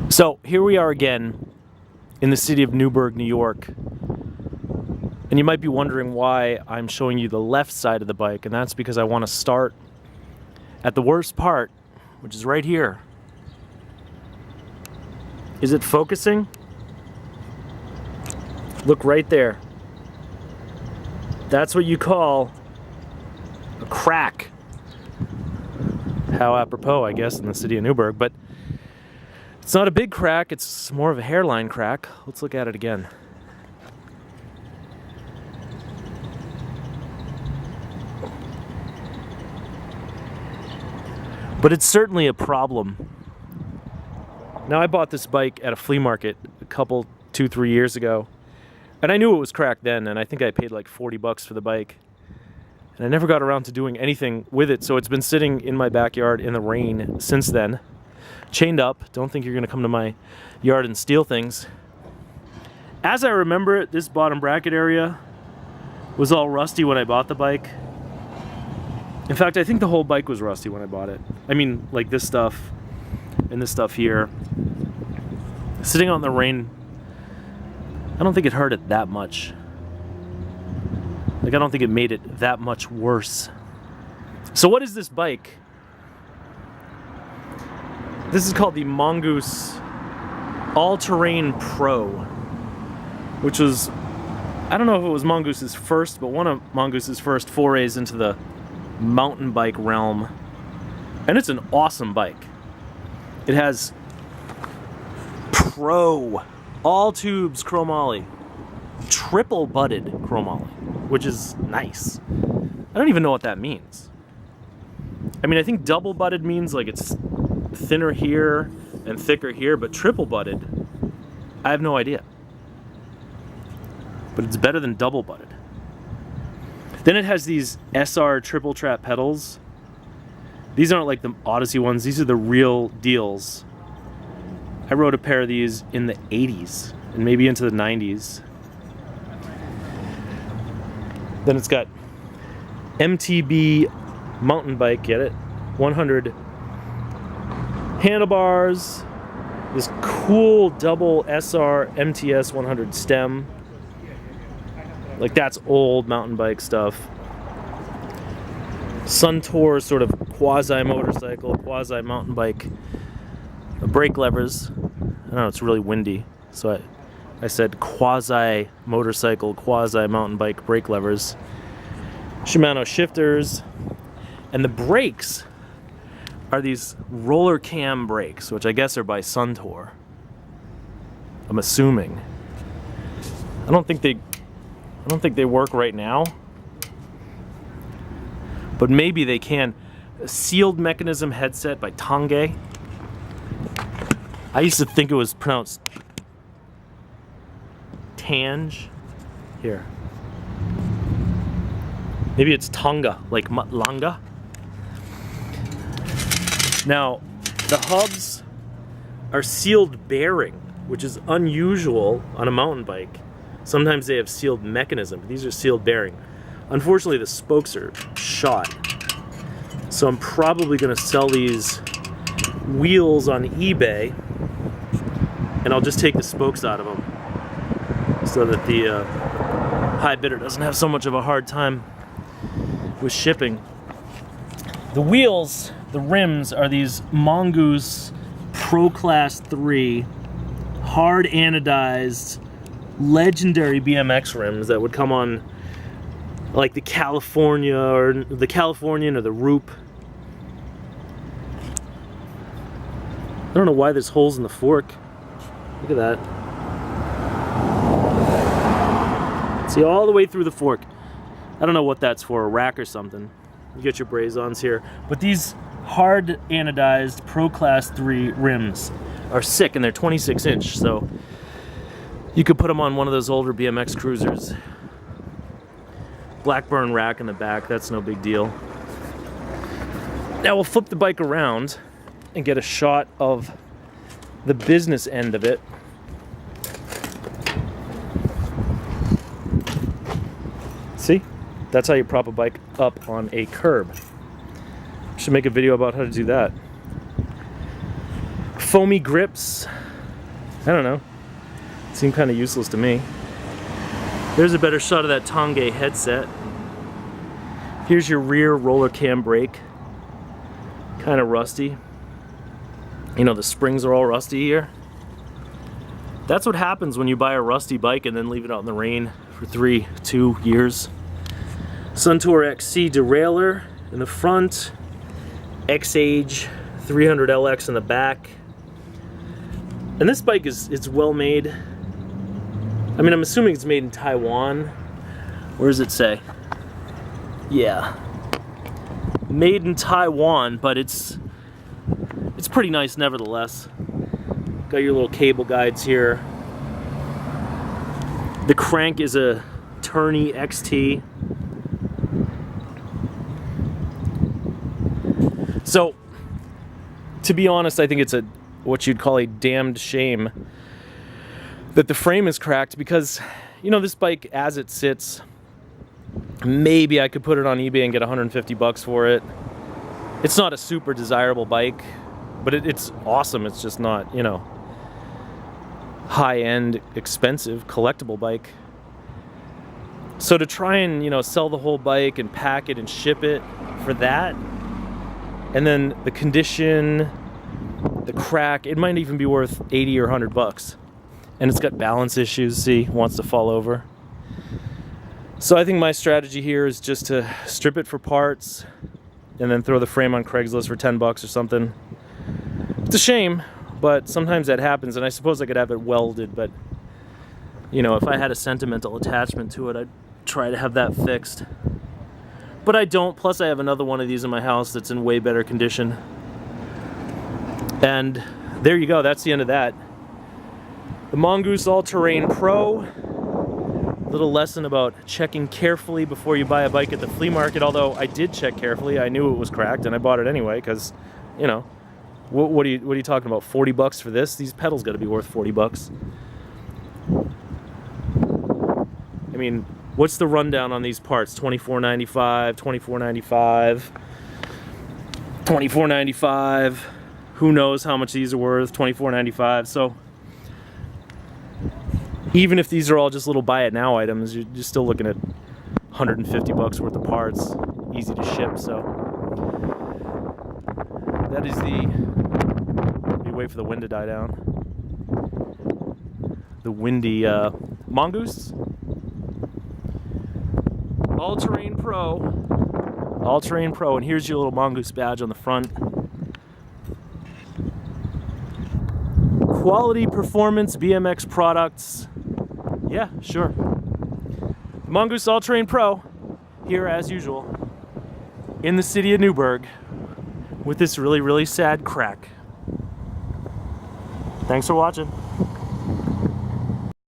So here we are again in the city of Newburgh, New York. And you might be wondering why I'm showing you the left side of the bike, and that's because I want to start at the worst part, which is right here. Is it focusing? Look right there. That's what you call a crack. How apropos, I guess, in the city of Newburgh, but it's not a big crack, it's more of a hairline crack. Let's look at it again. But it's certainly a problem. Now, I bought this bike at a flea market a couple, 2-3 years ago, and I knew it was cracked then, and I think I paid like 40 bucks for the bike. And I never got around to doing anything with it, so it's been sitting in my backyard in the rain since then. Chained up. Don't think you're gonna come to my yard and steal things. As I remember it, this bottom bracket area was all rusty when I bought the bike. In fact, I think the whole bike was rusty when I bought it. I mean, like this stuff and this stuff here. Sitting out in the rain, I don't think it hurt it that much. Like, I don't think it made it that much worse. So what is this bike? This is called the MONGOOSE All-Terrain Pro, which was, I don't know if it was Mongoose's first, but one of Mongoose's first forays into the mountain bike realm. And it's an awesome bike. It has Pro all tubes chromoly, triple butted chromoly, which is nice. I don't even know what that means. I mean, I think double butted means like it's thinner here and thicker here, but triple butted, I have no idea. But it's better than double butted. Then it has these SR triple trap pedals. These aren't like the Odyssey ones, these are the real deals. I rode a pair of these in the 80s and maybe into the 90s. Then it's got MTB mountain bike, get it? 100 handlebars, this cool double SR MTS 100 stem. Like, that's old mountain bike stuff. Suntour sort of quasi motorcycle, quasi mountain bike. Brake levers. I don't know, it's really windy, so I said quasi motorcycle, quasi mountain bike brake levers. Shimano shifters. And the brakes are these roller cam brakes, which I guess are by Suntour. I'm assuming. I don't think they work right now, but maybe they can. A sealed mechanism headset by Tange. I used to think it was pronounced Tange. Here. Maybe it's Tonga, like Matlanga. Now, the hubs are sealed bearing, which is unusual on a mountain bike. Sometimes they have sealed mechanism, but these are sealed bearing. Unfortunately, the spokes are shot. So I'm probably gonna sell these wheels on eBay, and I'll just take the spokes out of them so that the high bidder doesn't have so much of a hard time with shipping. The wheels, the rims, are these MONGOOSE Pro Class 3 hard anodized legendary BMX rims that would come on like the California or the Californian or the Roop. I don't know why there's holes in the fork. Look at that. See, all the way through the fork. I don't know what that's for, a rack or something. You get your braze-ons here. But these hard anodized Pro Class 3 rims are sick, and they're 26 inch, so you could put them on one of those older BMX cruisers. Blackburn rack in the back, that's no big deal. Now we'll flip the bike around and get a shot of the business end of it. See? That's how you prop a bike up on a curb. Should make a video about how to do that. Foamy grips, I don't know. Seemed kind of useless to me. There's a better shot of that Tongay headset. Here's your rear roller cam brake. Kind of rusty. You know, the springs are all rusty here. That's what happens when you buy a rusty bike and then leave it out in the rain for 2 years. Suntour XC derailleur in the front. X-Age 300LX in the back. And this bike it's well made. I mean, I'm assuming it's made in Taiwan. Where does it say? Yeah. Made in Taiwan, but it's pretty nice nevertheless. Got your little cable guides here. The crank is a Tourney XT. So, to be honest, I think it's what you'd call a damned shame that the frame is cracked, because, you know, this bike as it sits, maybe I could put it on eBay and get 150 bucks for it. It's not a super desirable bike, but it's awesome. It's just not, you know, high-end, expensive, collectible bike. So to try and, you know, sell the whole bike and pack it and ship it for that, and then the condition, the crack, it might even be worth 80 or 100 bucks. And it's got balance issues, see, wants to fall over. So I think my strategy here is just to strip it for parts and then throw the frame on Craigslist for 10 bucks or something. It's a shame, but sometimes that happens, and I suppose I could have it welded, but, you know, if I had a sentimental attachment to it, I'd try to have that fixed. But I don't, plus I have another one of these in my house that's in way better condition. And there you go, that's the end of that. The Mongoose All-Terrain Pro. Little lesson about checking carefully before you buy a bike at the flea market, although I did check carefully. I knew it was cracked and I bought it anyway because, you know, what are you talking about, 40 bucks for this? These pedals got to be worth 40 bucks. I mean, what's the rundown on these parts? $24.95, $24.95, $24.95. Who knows how much these are worth? $24.95. So even if these are all just little buy it now items, you're still looking at 150 bucks worth of parts, easy to ship. So that is let me wait for the wind to die down. The windy Mongoose All-Terrain Pro. All-Terrain Pro, and here's your little Mongoose badge on the front. Quality performance BMX products. Yeah, sure. Mongoose All-Terrain Pro, here as usual, in the city of Newburgh, with this really, really sad crack. Thanks for watching.